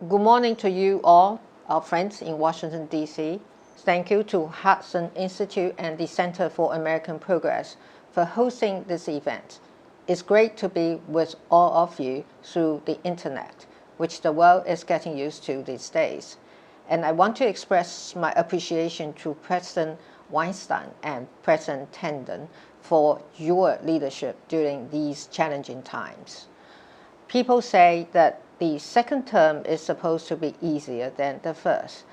Good morning to you all, our friends in Washington, D.C. Thank you to Hudson Institute and the Center for American Progress for hosting this event. It's great to be with all of you through the internet, which the world is getting used to these days. And I want to express my appreciation to President Weinstein and President Tandon for your leadership during these challenging times. People say that the second term is supposed to be easier than the first.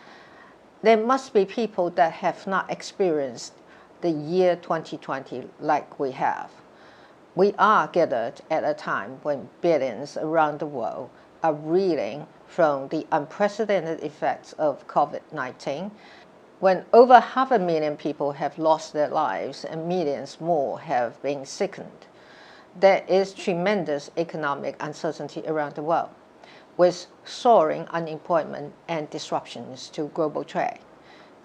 There must be people that have not experienced the year 2020 like we have. We are gathered at a time when billions around the world are reeling from the unprecedented effects of COVID-19, when over 500,000 people have lost their lives and millions more have been sickened. There is tremendous economic uncertainty around the world, with soaring unemployment and disruptions to global trade.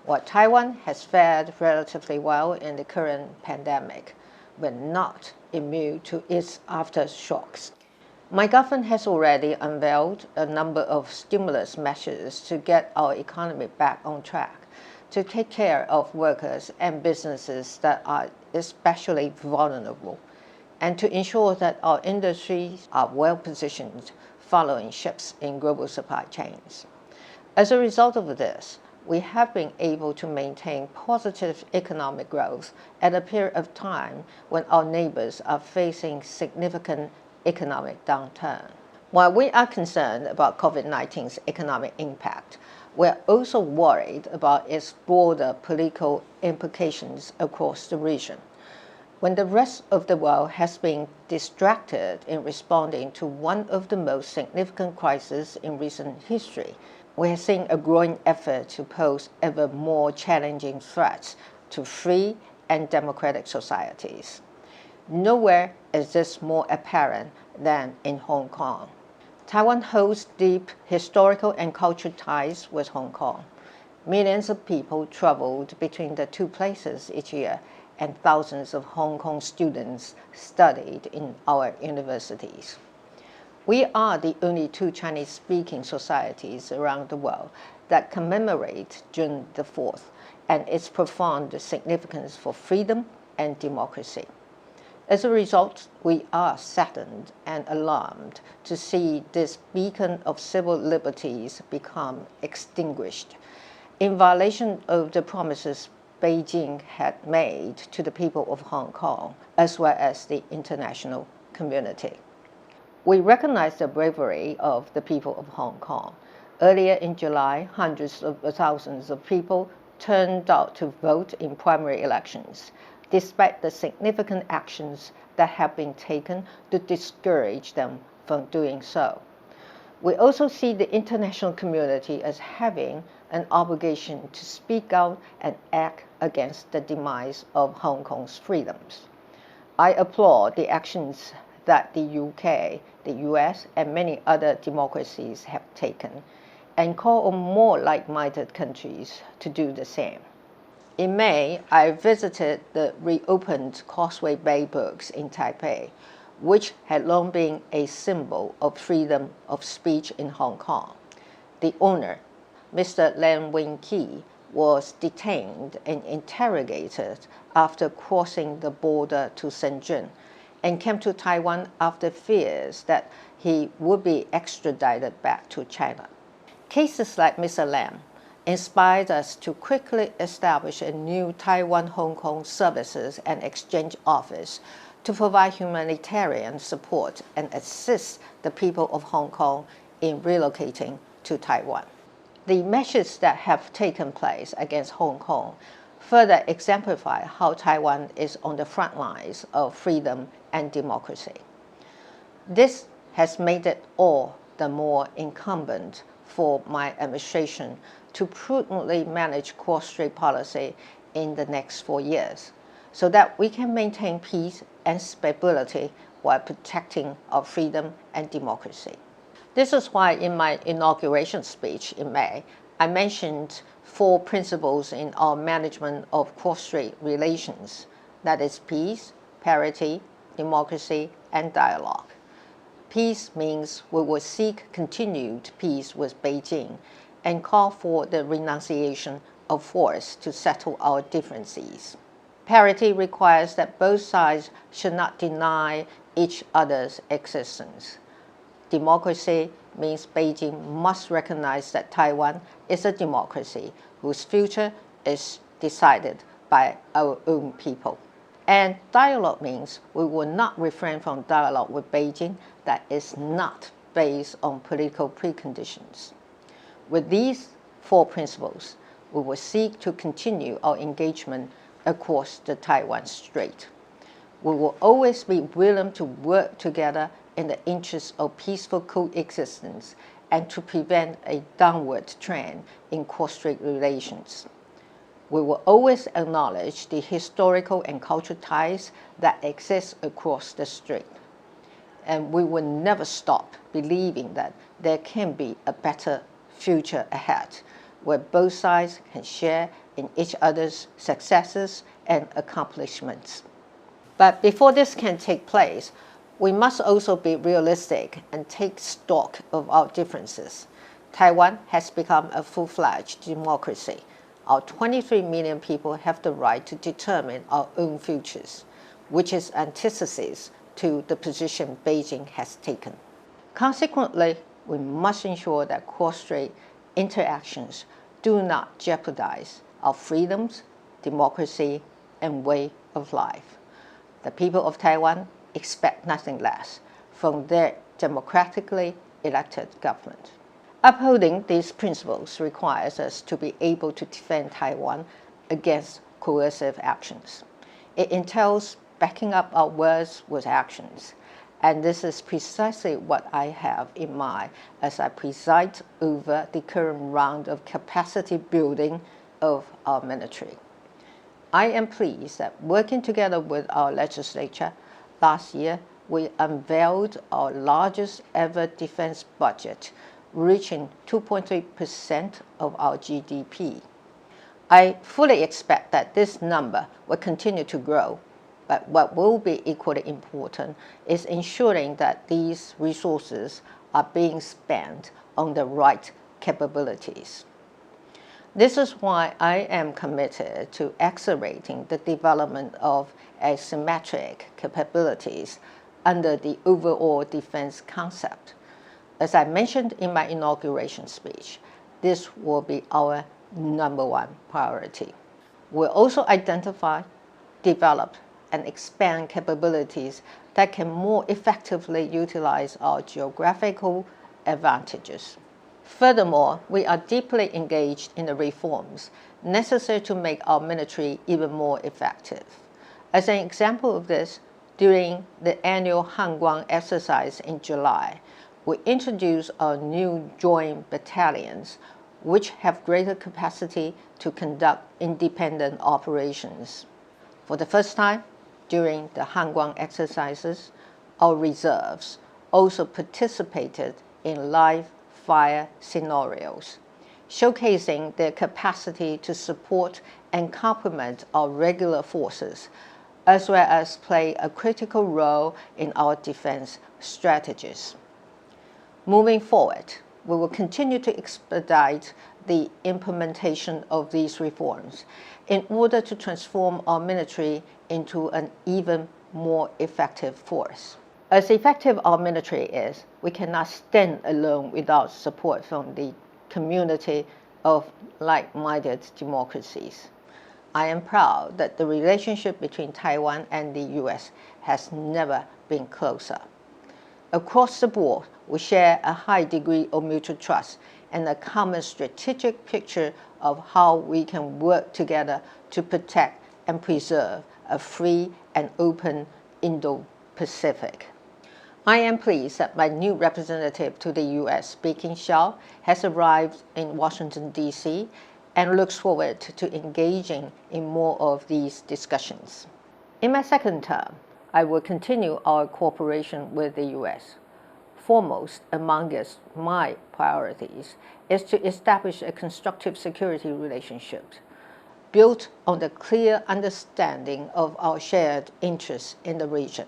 While Taiwan has fared relatively well in the current pandemic, we're not immune to its aftershocks. My government has already unveiled a number of stimulus measures to get our economy back on track, to take care of workers and businesses that are especially vulnerable, and to ensure that our industries are well positioned following shifts in global supply chains. As a result of this, we have been able to maintain positive economic growth at a period of time when our neighbors are facing significant economic downturn. While we are concerned about COVID-19's economic impact, we are also worried about its broader political implications across the region. When the rest of the world has been distracted in responding to one of the most significant crises in recent history, we are seeing a growing effort to pose ever more challenging threats to free and democratic societies. Nowhere is this more apparent than in Hong Kong. Taiwan holds deep historical and cultural ties with Hong Kong. Millions of people traveled between the two places each year, and thousands of Hong Kong students studied in our universities. We are the only two Chinese-speaking societies around the world that commemorate June the 4th and its profound significance for freedom and democracy. As a result, we are saddened and alarmed to see this beacon of civil liberties become extinguished, in violation of the promises Beijing had made to the people of Hong Kong, as well as the international community. We recognize the bravery of the people of Hong Kong. Earlier in July, hundreds of thousands of people turned out to vote in primary elections, despite the significant actions that have been taken to discourage them from doing so. We also see the international community as having an obligation to speak out and act against the demise of Hong Kong's freedoms. I applaud the actions that the UK, the US, and many other democracies have taken, and call on more like-minded countries to do the same. In May, I visited the reopened Causeway Bay Books in Taipei, which had long been a symbol of freedom of speech in Hong Kong. The owner, Mr. Lam Wing-Kee, was detained and interrogated after crossing the border to Shenzhen, and came to Taiwan after fears that he would be extradited back to China. Cases like Mr. Lam inspired us to quickly establish a new Taiwan-Hong Kong Services and Exchange Office to provide humanitarian support and assist the people of Hong Kong in relocating to Taiwan. The measures that have taken place against Hong Kong further exemplify how Taiwan is on the front lines of freedom and democracy. This has made it all the more incumbent for my administration to prudently manage cross-strait policy in the next 4 years, so that we can maintain peace and stability while protecting our freedom and democracy. This is why in my inauguration speech in May, I mentioned 4 principles in our management of cross-strait relations, that is peace, parity, democracy, and dialogue. Peace means we will seek continued peace with Beijing and call for the renunciation of force to settle our differences. Parity requires that both sides should not deny each other's existence. Democracy means Beijing must recognize that Taiwan is a democracy whose future is decided by our own people. And dialogue means we will not refrain from dialogue with Beijing that is not based on political preconditions. With these four principles, we will seek to continue our engagement across the Taiwan Strait. We will always be willing to work together in the interest of peaceful coexistence and to prevent a downward trend in cross-strait relations. We will always acknowledge the historical and cultural ties that exist across the strait. And we will never stop believing that there can be a better future ahead, where both sides can share in each other's successes and accomplishments. But before this can take place, we must also be realistic and take stock of our differences. Taiwan has become a full-fledged democracy. Our 23 million people have the right to determine our own futures, which is antithesis to the position Beijing has taken. Consequently, we must ensure that cross-strait interactions do not jeopardize our freedoms, democracy, and way of life. The people of Taiwan expect nothing less from their democratically elected government. Upholding these principles requires us to be able to defend Taiwan against coercive actions. It entails backing up our words with actions, and this is precisely what I have in mind as I preside over the current round of capacity building of our military. I am pleased that working together with our legislature, last year we unveiled our largest ever defense budget, reaching 2.3% of our GDP. I fully expect that this number will continue to grow, but what will be equally important is ensuring that these resources are being spent on the right capabilities. This is why I am committed to accelerating the development of asymmetric capabilities under the overall defense concept. As I mentioned in my inauguration speech, this will be our #1 priority. We'll also identify, develop, and expand capabilities that can more effectively utilize our geographical advantages. Furthermore, we are deeply engaged in the reforms necessary to make our military even more effective. As an example of this, during the annual Hanguang exercise in July, we introduced our new joint battalions, which have greater capacity to conduct independent operations. For the first time, during the Hanguang exercises, our reserves also participated in live fire scenarios, showcasing their capacity to support and complement our regular forces, as well as play a critical role in our defense strategies. Moving forward, we will continue to expedite the implementation of these reforms in order to transform our military into an even more effective force. As effective our military is, we cannot stand alone without support from the community of like-minded democracies. I am proud that the relationship between Taiwan and the US has never been closer. Across the board, we share a high degree of mutual trust and a common strategic picture of how we can work together to protect and preserve a free and open Indo-Pacific. I am pleased that my new representative to the U.S., Beijing Xiao, has arrived in Washington, D.C., and looks forward to engaging in more of these discussions. In my second term, I will continue our cooperation with the U.S. Foremost amongst my priorities is to establish a constructive security relationship built on the clear understanding of our shared interests in the region.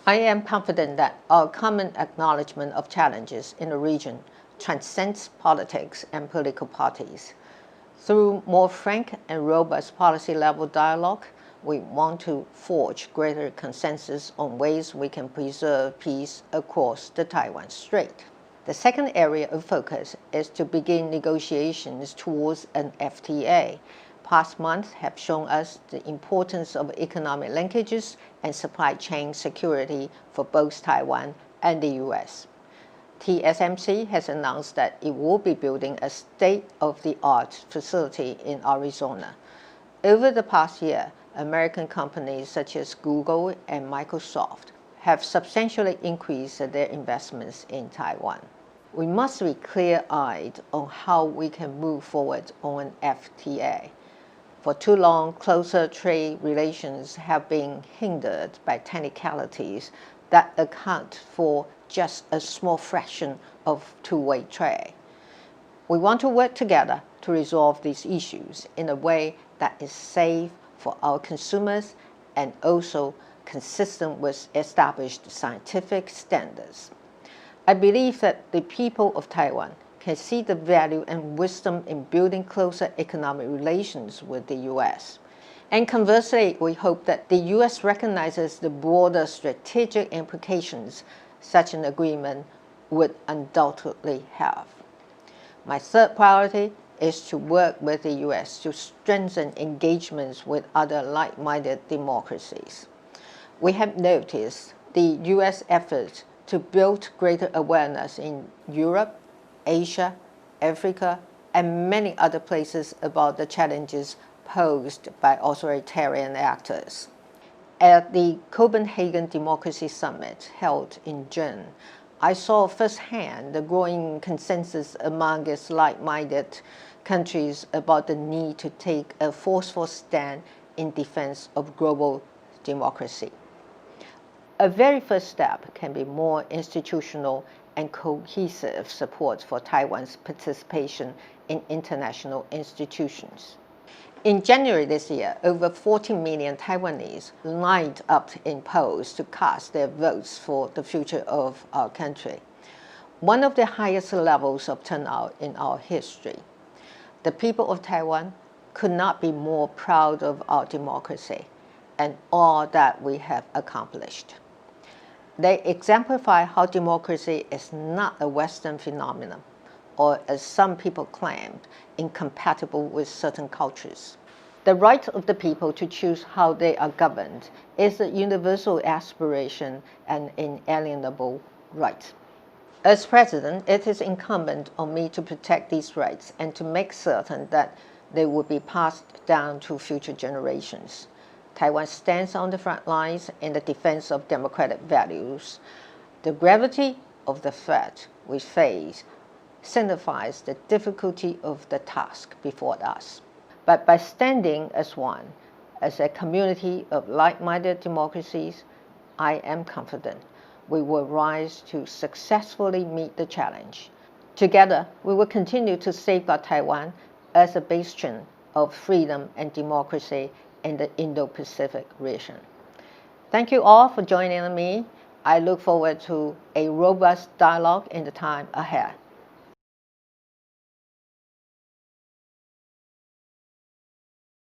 I am confident that our common acknowledgement of challenges in the region transcends politics and political parties. Through more frank and robust policy-level dialogue, we want to forge greater consensus on ways we can preserve peace across the Taiwan Strait. The second area of focus is to begin negotiations towards an FTA. Past months have shown us the importance of economic linkages and supply chain security for both Taiwan and the U.S. TSMC has announced that it will be building a state-of-the-art facility in Arizona. Over the past year, American companies such as Google and Microsoft have substantially increased their investments in Taiwan. We must be clear-eyed on how we can move forward on an FTA. For too long, closer trade relations have been hindered by technicalities that account for just a small fraction of two-way trade. We want to work together to resolve these issues in a way that is safe for our consumers and also consistent with established scientific standards. I believe that the people of Taiwan can see the value and wisdom in building closer economic relations with the U.S. And conversely, we hope that the U.S. recognizes the broader strategic implications such an agreement would undoubtedly have. My third priority is to work with the U.S. to strengthen engagements with other like-minded democracies. We have noticed the U.S. efforts to build greater awareness in Europe, Asia, Africa, and many other places about the challenges posed by authoritarian actors. At the Copenhagen Democracy Summit held in June, I saw firsthand the growing consensus among its like-minded countries about the need to take a forceful stand in defense of global democracy. A very first step can be more institutional and cohesive support for Taiwan's participation in international institutions. In January this year, over 40 million Taiwanese lined up in polls to cast their votes for the future of our country, one of the highest levels of turnout in our history. The people of Taiwan could not be more proud of our democracy and all that we have accomplished. They exemplify how democracy is not a Western phenomenon, or as some people claimed, incompatible with certain cultures. The right of the people to choose how they are governed is a universal aspiration and inalienable right. As president, it is incumbent on me to protect these rights and to make certain that they will be passed down to future generations. Taiwan stands on the front lines in the defense of democratic values. The gravity of the threat we face signifies the difficulty of the task before us. But by standing as one, as a community of like-minded democracies, I am confident we will rise to successfully meet the challenge. Together, we will continue to safeguard Taiwan as a bastion of freedom and democracy in the Indo-Pacific region. Thank you all for joining me. I look forward to a robust dialogue in the time ahead.